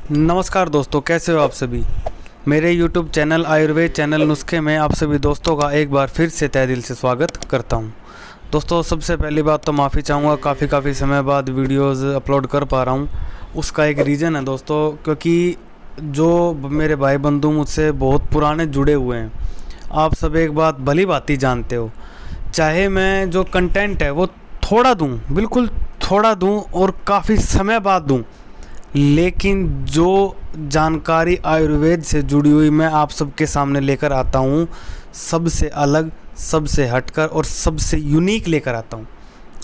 नमस्कार दोस्तों, कैसे हो आप सभी। मेरे YouTube चैनल आयुर्वेद चैनल नुस्खे में आप सभी दोस्तों का एक बार फिर से तहे दिल से स्वागत करता हूं। दोस्तों, सबसे पहली बात तो माफ़ी चाहूँगा, काफ़ी समय बाद वीडियोस अपलोड कर पा रहा हूं। उसका एक रीज़न है दोस्तों, क्योंकि जो मेरे भाई बंधु मुझसे बहुत पुराने जुड़े हुए हैं, आप सब एक बात भली भांति जानते हो, चाहे मैं जो कंटेंट है वो थोड़ा दूँ, बिल्कुल थोड़ा दूँ और काफ़ी समय बाद दूँ, लेकिन जो जानकारी आयुर्वेद से जुड़ी हुई मैं आप सबके सामने लेकर आता हूँ, सबसे अलग, सबसे हटकर और सबसे यूनिक लेकर आता हूँ।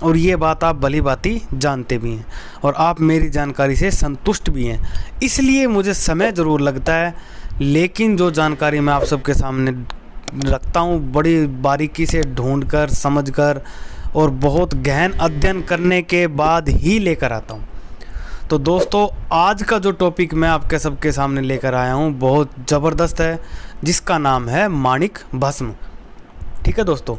और ये बात आप भली भांति जानते भी हैं और आप मेरी जानकारी से संतुष्ट भी हैं। इसलिए मुझे समय ज़रूर लगता है, लेकिन जो जानकारी मैं आप सबके सामने रखता हूँ, बड़ी बारीकी से ढूंढकर, समझकर और बहुत गहन अध्ययन करने के बाद ही लेकर आता हूँ। तो दोस्तों, आज का जो टॉपिक मैं आपके सबके सामने लेकर आया हूँ बहुत ज़बरदस्त है, जिसका नाम है माणिक भस्म। ठीक है दोस्तों,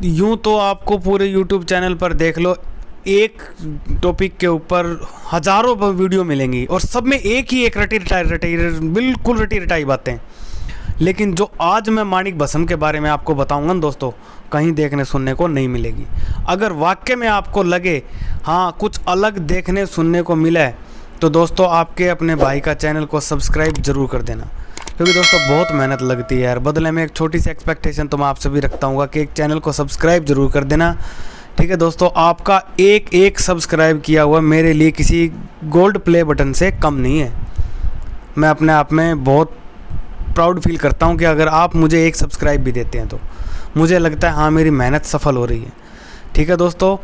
यूँ तो आपको पूरे YouTube चैनल पर देख लो, एक टॉपिक के ऊपर हज़ारों वीडियो मिलेंगी और सब में एक ही एक बिल्कुल रटी रटाई बातें। लेकिन जो आज मैं माणिक भस्म के बारे में आपको बताऊंगा ना दोस्तों, कहीं देखने सुनने को नहीं मिलेगी। अगर वाकई में आपको लगे हाँ कुछ अलग देखने सुनने को मिला है, तो दोस्तों आपके अपने भाई का चैनल को सब्सक्राइब जरूर कर देना, क्योंकि दोस्तों बहुत मेहनत लगती है यार। बदले में एक छोटी सी एक्सपेक्टेशन तो मैं आपसे भी रखता हूँ कि एक चैनल को सब्सक्राइब जरूर कर देना। ठीक है दोस्तों, आपका एक एक सब्सक्राइब किया हुआ मेरे लिए किसी गोल्ड प्ले बटन से कम नहीं है। मैं अपने आप में बहुत प्राउड फील करता हूं कि अगर आप मुझे एक सब्सक्राइब भी देते हैं तो मुझे लगता है हाँ मेरी मेहनत सफल हो रही है। ठीक है दोस्तों,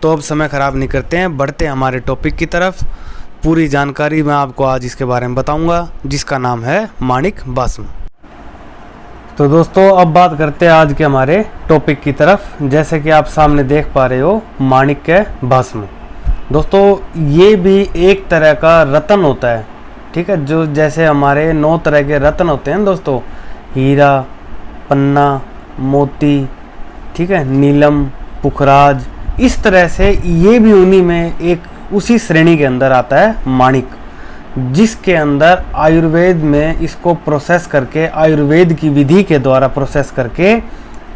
तो अब समय ख़राब नहीं करते हैं, बढ़ते हैं हमारे टॉपिक की तरफ। पूरी जानकारी मैं आपको आज इसके बारे में बताऊंगा, जिसका नाम है माणिक भस्म। तो दोस्तों, अब बात करते हैं आज के हमारे टॉपिक की तरफ। जैसे कि आप सामने देख पा रहे हो, माणिक के भस्म। दोस्तों, ये भी एक तरह का रत्न होता है। ठीक है, जो जैसे हमारे 9 तरह के रत्न होते हैं दोस्तों, हीरा, पन्ना, मोती, ठीक है, नीलम, पुखराज, इस तरह से ये भी उन्हीं में एक उसी श्रेणी के अंदर आता है माणिक, जिसके अंदर आयुर्वेद में इसको प्रोसेस करके, आयुर्वेद की विधि के द्वारा प्रोसेस करके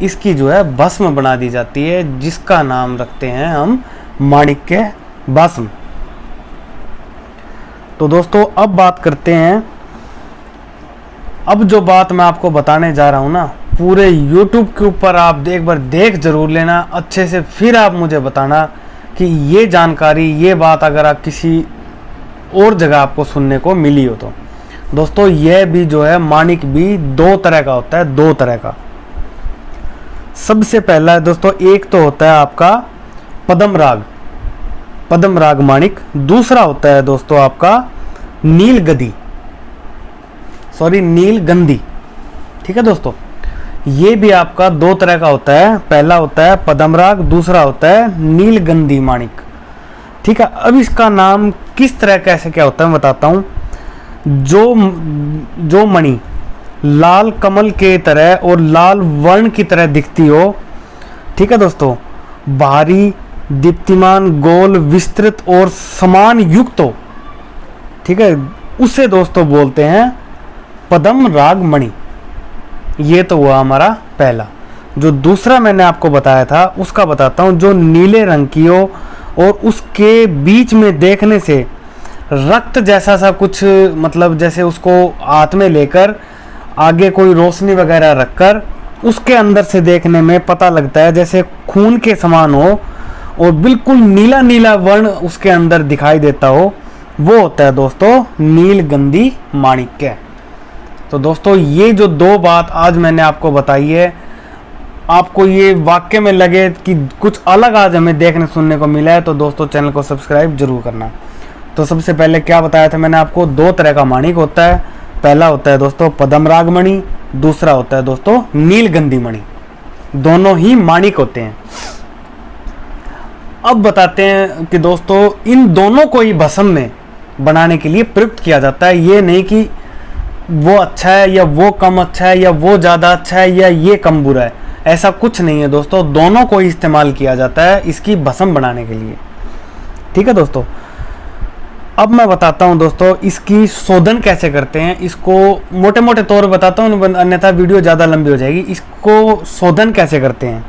इसकी जो है भस्म बना दी जाती है, जिसका नाम रखते हैं हम माणिक के भस्म। तो दोस्तों, अब बात करते हैं, अब जो बात मैं आपको बताने जा रहा हूँ ना, पूरे YouTube के ऊपर आप एक बार देख जरूर लेना अच्छे से, फिर आप मुझे बताना कि ये जानकारी, ये बात अगर आप किसी और जगह आपको सुनने को मिली हो तो। दोस्तों, यह भी जो है माणिक भी 2 तरह का होता है, 2 तरह का। सबसे पहला है दोस्तों, एक तो होता है आपका पद्म राग माणिक, दूसरा होता है दोस्तों आपका नीलगंधी। ठीक है दोस्तों, ये भी आपका 2 तरह का होता है। पहला होता है पद्म राग, दूसरा होता है नीलगंधी माणिक। ठीक है, अब इसका नाम किस तरह कैसे क्या होता है मैं बताता हूँ। जो मणि लाल कमल के तरह और लाल वर्ण की तरह दिखती हो, ठीक है दोस्तों, भारी, दीप्तिमान, गोल, विस्तृत और समान युक्त हो, ठीक है, उसे दोस्तों बोलते हैं पद्म राग मणि। ये तो हुआ हमारा पहला। जो दूसरा मैंने आपको बताया था उसका बताता हूँ, जो नीले रंग की हो और उसके बीच में देखने से रक्त जैसा सा कुछ, मतलब जैसे उसको हाथ में लेकर आगे कोई रोशनी वगैरह रखकर उसके अंदर से देखने में पता लगता है जैसे खून के समान हो और बिल्कुल नीला नीला वर्ण उसके अंदर दिखाई देता हो, वो होता है दोस्तों नीलगंधी माणिक्य। तो दोस्तों, ये जो 2 बात आज मैंने आपको बताई है, आपको ये वाकई में लगे कि कुछ अलग आज हमें देखने सुनने को मिला है, तो दोस्तों चैनल को सब्सक्राइब जरूर करना। तो सबसे पहले क्या बताया था मैंने आपको, 2 तरह का माणिक होता है। पहला होता है दोस्तों पद्म राग मणि, दूसरा होता है दोस्तों नीलगंधी मणि। दोनों ही माणिक होते हैं। अब बताते हैं कि दोस्तों इन दोनों को ही भस्म में बनाने के लिए प्रयुक्त किया जाता है। ये नहीं कि वो अच्छा है या वो कम अच्छा है या वो ज़्यादा अच्छा है या ये कम बुरा है, ऐसा कुछ नहीं है दोस्तों। दोनों को ही इस्तेमाल किया जाता है इसकी भस्म बनाने के लिए। ठीक है दोस्तों, अब मैं बताता हूं दोस्तों इसकी शोधन कैसे करते हैं। इसको मोटे मोटे तौर पर बताता हूं, अन्यथा वीडियो ज़्यादा लंबी हो जाएगी। इसको शोधन कैसे करते हैं,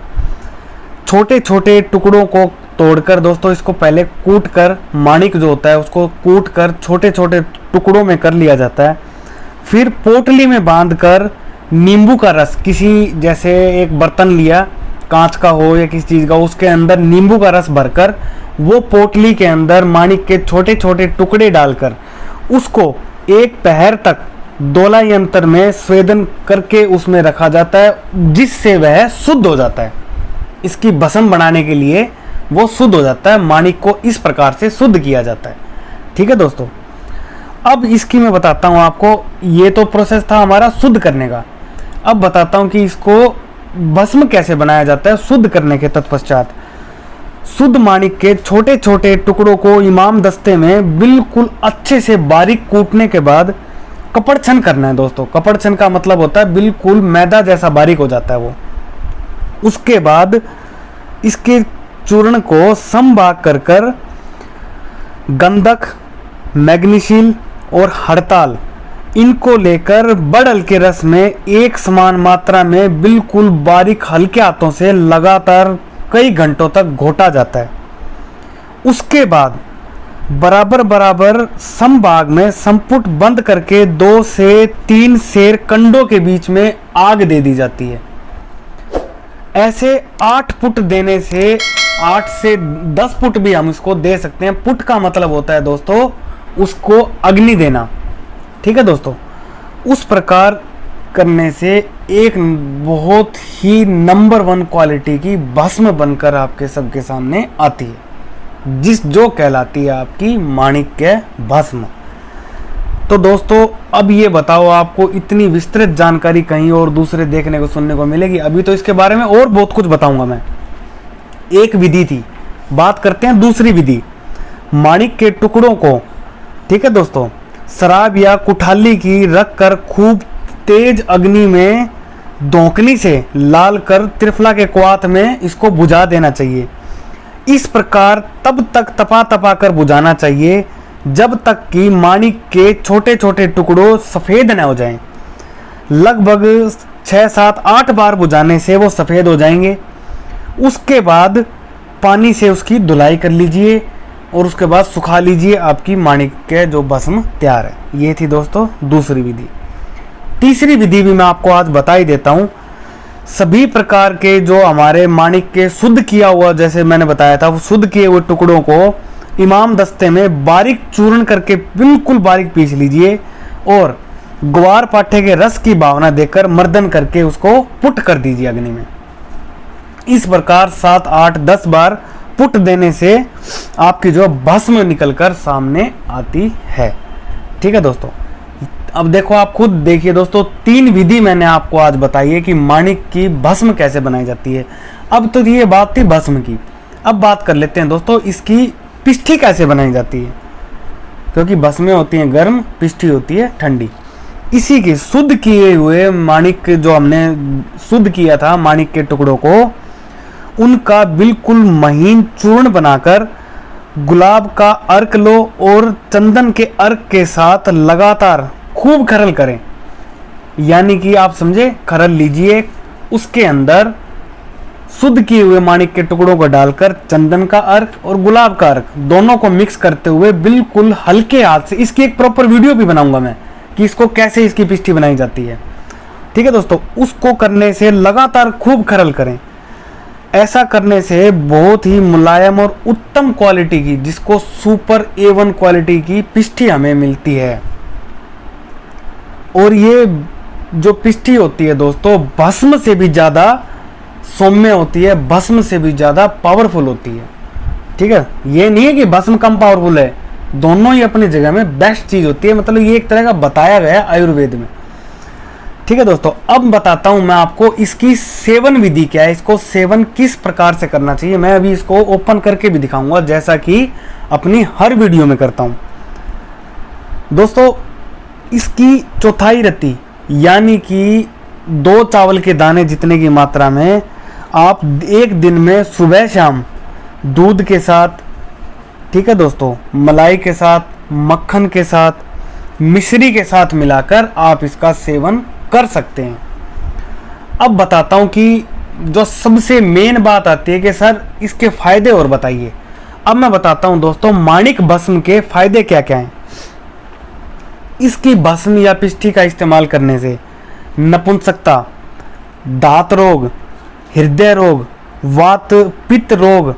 छोटे छोटे टुकड़ों को तोड़कर दोस्तों इसको पहले कूट कर, माणिक जो होता है उसको कूट कर छोटे छोटे टुकड़ों में कर लिया जाता है। फिर पोटली में बांधकर नींबू का रस, किसी जैसे एक बर्तन लिया कांच का हो या किसी चीज़ का, उसके अंदर नींबू का रस भरकर वो पोटली के अंदर माणिक के छोटे छोटे टुकड़े डालकर उसको एक पहर तक दोला यंत्र में स्वेदन करके उसमें रखा जाता है, जिससे वह शुद्ध हो जाता है। इसकी भस्म बनाने के लिए वो शुद्ध हो जाता है। माणिक को इस प्रकार से शुद्ध किया जाता है। ठीक है दोस्तों, अब इसकी मैं बताता हूँ आपको। ये तो प्रोसेस था हमारा शुद्ध करने का। अब बताता हूँ कि इसको भस्म कैसे बनाया जाता है शुद्ध करने के तत्पश्चात। शुद्ध माणिक के छोटे छोटे टुकड़ों को इमाम दस्ते में बिल्कुल अच्छे से बारीक कूटने के बाद कपड़छन करना है दोस्तों। कपड़छन का मतलब होता है बिल्कुल मैदा जैसा बारीक हो जाता है वो। उसके बाद इसके चूर्ण को समभाग कर कर गंधक, मैग्नीशियल और हड़ताल इनको लेकर बड़ल के रस में एक समान मात्रा में बिल्कुल बारीक हल्के हाथों से लगातार कई घंटों तक घोटा जाता है। उसके बाद बराबर बराबर समभाग में संपुट बंद करके 2 से 3 सेर कंडों के बीच में आग दे दी जाती है। ऐसे 8 पुट देने से 8 से 10 पुट भी हम इसको दे सकते हैं। पुट का मतलब होता है दोस्तों उसको अग्नि देना। ठीक है दोस्तों, उस प्रकार करने से एक बहुत ही नंबर 1 क्वालिटी की भस्म बनकर आपके सबके सामने आती है, जो कहलाती है आपकी माणिक्य भस्म। तो दोस्तों अब ये बताओ, आपको इतनी विस्तृत जानकारी कहीं और दूसरे देखने को सुनने को मिलेगी? अभी तो इसके बारे में और बहुत कुछ बताऊंगा मैं। एक विधि थी, बात करते हैं दूसरी विधि, माणिक के टुकड़ों को। ठीक है दोस्तों, शराब या कुठाली की रख कर खूब तेज अग्नि में धोकनी से लाल कर त्रिफला के क्वाथ में इसको बुझा देना चाहिए। इस प्रकार तब तक तपा तपा कर बुझाना चाहिए जब तक कि माणिक के छोटे छोटे टुकड़ों सफ़ेद न हो जाएं। लगभग 6, 7, 8 बार बुझाने से वो सफ़ेद हो जाएंगे। उसके बाद पानी से उसकी धुलाई कर लीजिए और उसके बाद सुखा लीजिए। आपकी माणिक के जो भस्म तैयार है। ये थी दोस्तों दूसरी विधि। तीसरी विधि भी मैं आपको आज बता ही देता हूँ। सभी प्रकार के जो हमारे माणिक के शुद्ध किया हुआ, जैसे मैंने बताया था, वो शुद्ध किए हुए टुकड़ों को इमाम दस्ते में बारीक चूर्ण करके बिल्कुल बारीक पीस लीजिए और ग्वार पाठे के रस की भावना देकर मर्दन करके उसको पुट कर दीजिए अग्नि में। इस प्रकार 7, 8, 10 बार पुट देने से आपकी जो भस्म निकलकर सामने आती है। ठीक है दोस्तों, अब देखो, आप खुद देखिए दोस्तों, 3 विधि मैंने आपको आज बताई है कि माणिक की भस्म कैसे बनाई जाती है। अब तो ये बात थी भस्म की। अब बात कर लेते हैं दोस्तों इसकी पिष्ठी कैसे बनाई जाती है, क्योंकि भस्में होती हैं गर्म, पिष्ठी होती है ठंडी। इसी के शुद्ध किए हुए माणिक, जो हमने शुद्ध किया था माणिक के टुकड़ों को, उनका बिल्कुल महीन चूर्ण बनाकर गुलाब का अर्क लो और चंदन के अर्क के साथ लगातार खूब खरल करें। यानी कि आप समझे, खरल लीजिए। उसके अंदर शुद्ध किए हुए माणिक के टुकड़ों को डालकर चंदन का अर्क और गुलाब का अर्क दोनों को मिक्स करते हुए बिल्कुल हल्के हाथ से, इसकी एक प्रॉपर वीडियो भी बनाऊंगा मैं कि इसको कैसे इसकी पिष्ठी बनाई जाती है। ठीक है दोस्तों, उसको करने से लगातार खूब खरल करें। ऐसा करने से बहुत ही मुलायम और उत्तम क्वालिटी की, जिसको सुपर A1 क्वालिटी की पिष्ठी हमें मिलती है। और ये जो पिष्ठी होती है दोस्तों, भस्म से भी ज़्यादा सौम्य होती है, भस्म से भी ज़्यादा पावरफुल होती है। ठीक है, ये नहीं है कि भस्म कम पावरफुल है, दोनों ही अपनी जगह में बेस्ट चीज़ होती है। मतलब ये एक तरह का बताया गया आयुर्वेद में। ठीक है दोस्तों, अब बताता हूं मैं आपको इसकी सेवन विधि क्या है, इसको सेवन किस प्रकार से करना चाहिए। मैं अभी इसको ओपन करके भी दिखाऊंगा, जैसा कि अपनी हर वीडियो में करता हूं। दोस्तों, इसकी चौथाई रत्ती, यानी कि 2 चावल के दाने जितने की मात्रा में आप एक दिन में सुबह शाम दूध के साथ, ठीक है दोस्तों, मलाई के साथ मक्खन के साथ, मिश्री के साथ मिलाकर आप इसका सेवन कर सकते हैं। अब बताता हूँ कि जो सबसे मेन बात आती है कि सर इसके फायदे और बताइए। अब मैं बताता हूँ दोस्तों माणिक भस्म के फायदे क्या क्या हैं। इसकी भस्म या पिष्ठी का इस्तेमाल करने से नपुंसकता, दांत रोग, हृदय रोग, वात पित्त रोग,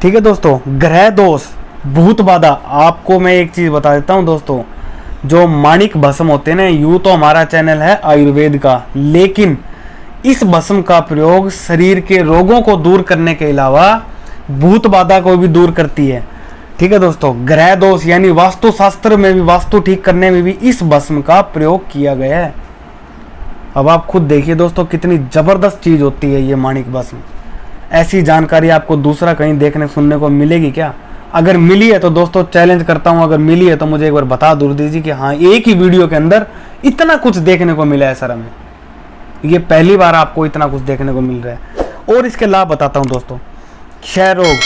ठीक है दोस्तों, ग्रह दोष, भूत बाधा। आपको मैं एक चीज बता देता हूं दोस्तों, जो माणिक भस्म होते हैं ना, यूं तो हमारा चैनल है आयुर्वेद का, लेकिन इस भस्म का प्रयोग शरीर के रोगों को दूर करने के अलावा भूत बाधा को भी दूर करती है। ठीक है दोस्तों, ग्रह दोष यानी वास्तु शास्त्र में भी, वास्तु ठीक करने में भी इस भस्म का प्रयोग किया गया है। अब आप खुद देखिए दोस्तों कितनी जबरदस्त चीज होती है ये माणिक भस्म। ऐसी जानकारी आपको दूसरा कहीं देखने सुनने को मिलेगी क्या? अगर मिली है तो दोस्तों चैलेंज करता हूं, अगर मिली है तो मुझे एक बार बता दूर दीजिए कि हाँ एक ही वीडियो के अंदर इतना कुछ देखने को मिला है सर हमें। ये पहली बार आपको इतना कुछ देखने को मिल रहा है। और इसके लाभ बताता हूं दोस्तों। क्षय रोग,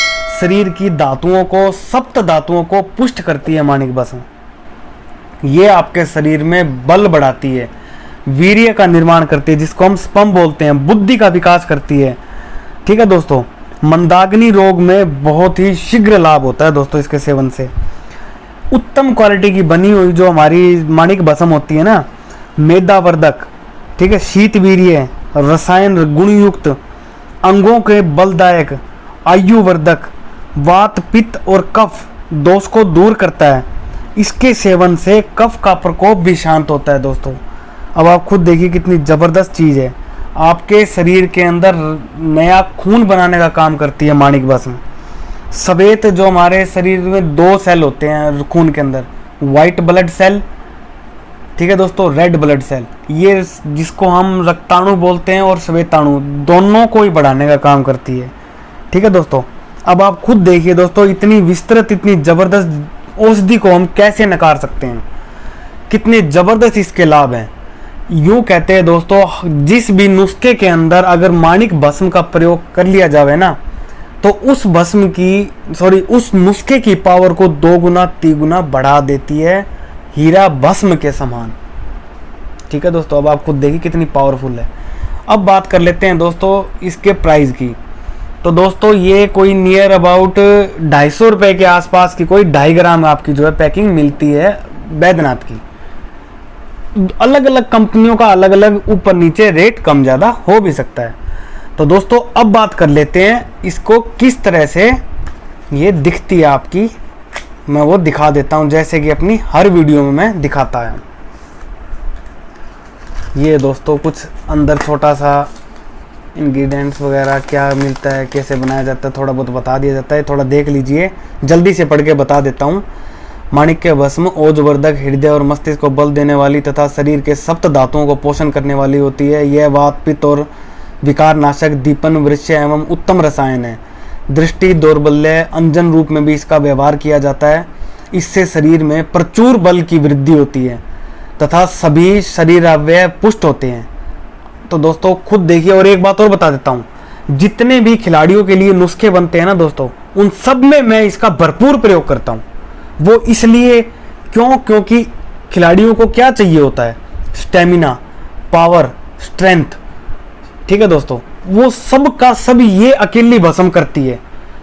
शरीर की धातुओं को, सप्त धातुओं को पुष्ट करती है माणिक भस्म। ये आपके शरीर में बल बढ़ाती है, वीर्य का निर्माण करती है जिसको हम स्पम बोलते हैं, बुद्धि का विकास करती है। ठीक है दोस्तों, मंदाग्नि रोग में बहुत ही शीघ्र लाभ होता है दोस्तों इसके सेवन से। उत्तम क्वालिटी की बनी हुई जो हमारी माणिक भस्म होती है ना, मेदावर्धक, ठीक है, शीत वीर्य, रसायन गुणयुक्त, अंगों के बलदायक, आयुवर्धक, वात पित्त और कफ दोष को दूर करता है। इसके सेवन से कफ का प्रकोप भी शांत होता है दोस्तों। अब आप खुद देखिए कितनी ज़बरदस्त चीज़ है। आपके शरीर के अंदर नया खून बनाने का काम करती है माणिक भस्म। श्वेत, जो हमारे शरीर में 2 सेल होते हैं खून के अंदर, वाइट ब्लड सेल, ठीक है दोस्तों, रेड ब्लड सेल, ये जिसको हम रक्ताणु बोलते हैं, और श्वेताणु, दोनों को ही बढ़ाने का काम करती है। ठीक है दोस्तों, अब आप खुद देखिए दोस्तों इतनी विस्तृत, इतनी जबरदस्त औषधि को हम कैसे नकार सकते हैं, कितने जबरदस्त इसके लाभ हैं। यूं कहते हैं दोस्तों, जिस भी नुस्खे के अंदर अगर माणिक भस्म का प्रयोग कर लिया जावे ना, तो उस भस्म की, उस नुस्खे की पावर को 2 गुना 3 गुना बढ़ा देती है, हीरा भस्म के समान। ठीक है दोस्तों, अब आप खुद देखिए कितनी पावरफुल है। अब बात कर लेते हैं दोस्तों इसके प्राइस की। तो दोस्तों ये कोई नियर अबाउट 250 रुपये के आसपास की, कोई 2.5 ग्राम आपकी जो है पैकिंग मिलती है बैद्यनाथ की। अलग अलग कंपनियों का अलग अलग ऊपर नीचे रेट कम ज़्यादा हो भी सकता है। तो दोस्तों अब बात कर लेते हैं इसको किस तरह से ये दिखती है आपकी, मैं वो दिखा देता हूँ जैसे कि अपनी हर वीडियो में मैं दिखाता है। ये दोस्तों कुछ अंदर छोटा सा इंग्रेडिएंट्स वगैरह क्या मिलता है, कैसे बनाया जाता है, थोड़ा बहुत बता दिया जाता है, थोड़ा देख लीजिए, जल्दी से पढ़ के बता देता हूँ। माणिक्य भस्म ओजवर्धक, हृदय और मस्तिष्क को बल देने वाली तथा शरीर के सप्त धातुओं को पोषण करने वाली होती है। यह वात पित्त और विकार नाशक, दीपन, वृक्ष एवं उत्तम रसायन है। दृष्टि दौर्बल्य, अंजन रूप में भी इसका व्यवहार किया जाता है। इससे शरीर में प्रचुर बल की वृद्धि होती है तथा सभी शरीर अवयव पुष्ट होते हैं। तो दोस्तों खुद देखिए, और एक बात और बता देता हूँ, जितने भी खिलाड़ियों के लिए नुस्खे बनते हैं ना दोस्तों, उन सब में मैं इसका भरपूर प्रयोग करता हूँ। वो इसलिए क्योंकि खिलाड़ियों को क्या चाहिए होता है, स्टेमिना, पावर, स्ट्रेंथ। ठीक है दोस्तों, वो सब का सब ये अकेली भस्म करती है।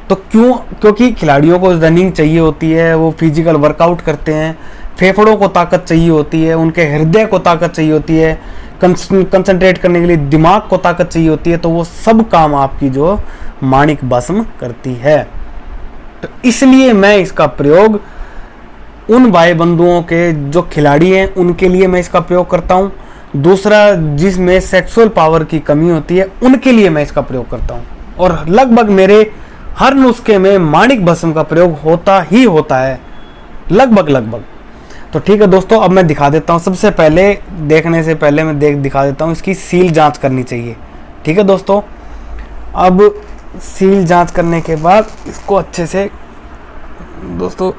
तो क्योंकि खिलाड़ियों को रनिंग चाहिए होती है, वो फिजिकल वर्कआउट करते हैं, फेफड़ों को ताकत चाहिए होती है, उनके हृदय को ताकत चाहिए होती है, कंसंट्रेट करने के लिए दिमाग को ताकत चाहिए होती है। तो वो सब काम आपकी जो माणिक भस्म करती है। तो इसलिए मैं इसका प्रयोग उन भाई बंधुओं के जो खिलाड़ी हैं उनके लिए मैं इसका प्रयोग करता हूँ। दूसरा, जिसमें सेक्सुअल पावर की कमी होती है उनके लिए मैं इसका प्रयोग करता हूँ। और लगभग मेरे हर नुस्खे में माणिक भस्म का प्रयोग होता ही होता है, लगभग। तो ठीक है दोस्तों, अब मैं दिखा देता हूँ। सबसे पहले देखने से पहले मैं दिखा देता हूँ, इसकी सील जांच करनी चाहिए। ठीक है दोस्तों, अब सील जांच करने के बाद इसको अच्छे से, दोस्तों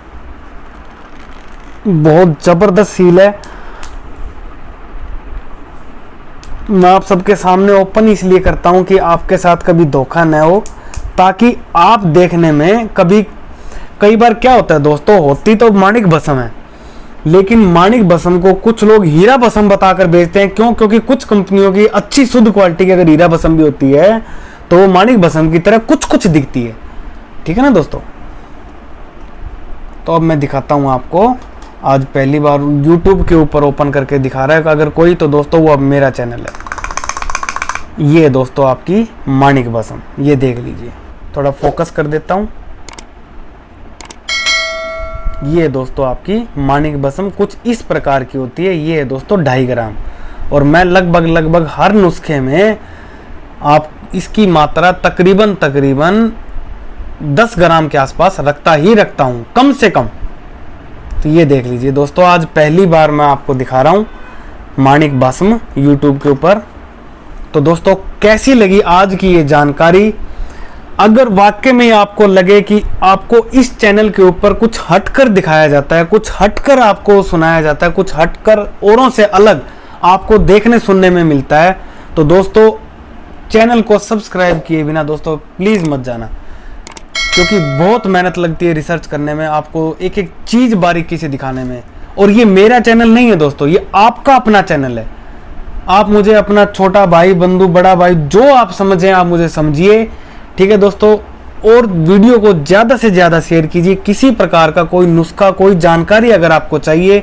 बहुत ज़बरदस्त सील है, मैं आप सबके सामने ओपन इसलिए करता हूं कि आपके साथ कभी धोखा न हो, ताकि आप देखने में कभी कई बार क्या होता है दोस्तों, होती तो माणिक भस्म है, लेकिन माणिक भस्म को कुछ लोग हीरा भस्म बताकर बेचते हैं। क्यों? क्योंकि कुछ कंपनियों की अच्छी शुद्ध क्वालिटी की अगर हीरा भस्म भी होती है तो वो माणिक भस्म की तरह कुछ कुछ दिखती है। ठीक है ना दोस्तों। तो अब मैं दिखाता हूं आपको, आज पहली बार YouTube के ऊपर ओपन करके दिखा रहा है अगर कोई, तो दोस्तों वो अब मेरा चैनल है। ये दोस्तों आपकी माणिक भस्म, ये देख लीजिए, थोड़ा फोकस कर देता हूं। ये दोस्तों आपकी माणिक भस्म कुछ इस प्रकार की होती है। ये है दोस्तों 2.5 ग्राम, और मैं लगभग हर नुस्खे में आप इसकी मात्रा तकरीबन 10 ग्राम के आसपास रखता हूं, कम से कम। तो ये देख लीजिए दोस्तों, आज पहली बार मैं आपको दिखा रहा हूं माणिक भस्म YouTube के ऊपर। तो दोस्तों कैसी लगी आज की ये जानकारी? अगर वाकई में आपको लगे कि आपको इस चैनल के ऊपर कुछ हटकर दिखाया जाता है, कुछ हटकर आपको सुनाया जाता है, कुछ हटकर औरों से अलग आपको देखने सुनने में मिलता है, तो दोस्तों चैनल को सब्सक्राइब किए बिना दोस्तों प्लीज़ मत जाना, क्योंकि बहुत मेहनत लगती है रिसर्च करने में, आपको एक एक चीज़ बारीकी से दिखाने में। और ये मेरा चैनल नहीं है दोस्तों, ये आपका अपना चैनल है। आप मुझे अपना छोटा भाई, बंधु, बड़ा भाई, जो आप समझें आप मुझे समझिए। ठीक है दोस्तों, और वीडियो को ज़्यादा से ज़्यादा शेयर कीजिए। किसी प्रकार का कोई नुस्खा, कोई जानकारी अगर आपको चाहिए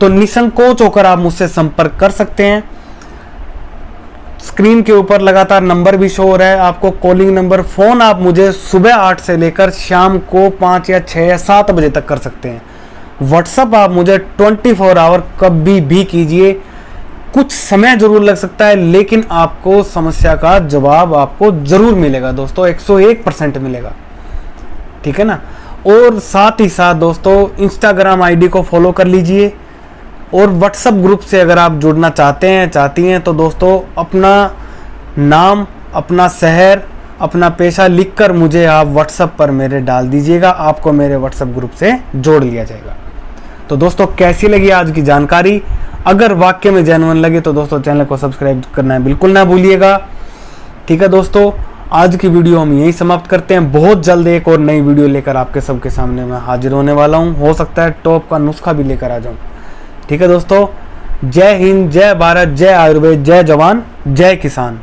तो निसंकोच होकर आप मुझसे संपर्क कर सकते हैं। स्क्रीन के ऊपर लगातार नंबर भी शो हो रहा है, आपको कॉलिंग नंबर। फ़ोन आप मुझे सुबह 8 से लेकर शाम को 5 या 6 या 7 बजे तक कर सकते हैं। व्हाट्सअप आप मुझे 24 आवर कभी भी कीजिए। कुछ समय जरूर लग सकता है, लेकिन आपको समस्या का जवाब आपको जरूर मिलेगा दोस्तों, 101% मिलेगा। ठीक है ना। और साथ ही साथ दोस्तों इंस्टाग्राम आईडी को फॉलो कर लीजिए, और व्हाट्सएप ग्रुप से अगर आप जुड़ना चाहती हैं तो दोस्तों अपना नाम, अपना शहर, अपना पेशा लिखकर मुझे आप व्हाट्सएप पर मेरे डाल दीजिएगा, आपको मेरे व्हाट्सएप ग्रुप से जोड़ लिया जाएगा। तो दोस्तों कैसी लगी आज की जानकारी? अगर वाक्य में जेन्युइन लगे तो दोस्तों चैनल को सब्सक्राइब करना है बिल्कुल ना भूलिएगा। ठीक है दोस्तों, आज की वीडियो हम यहीं समाप्त करते हैं। बहुत जल्द एक और नई वीडियो लेकर आपके सबके सामने मैं हाजिर होने वाला हूँ। हो सकता है टॉप का नुस्खा भी लेकर आ जाऊँ। ठीक है दोस्तों, जय हिंद, जय भारत, जय आयुर्वेद, जय जवान, जय किसान।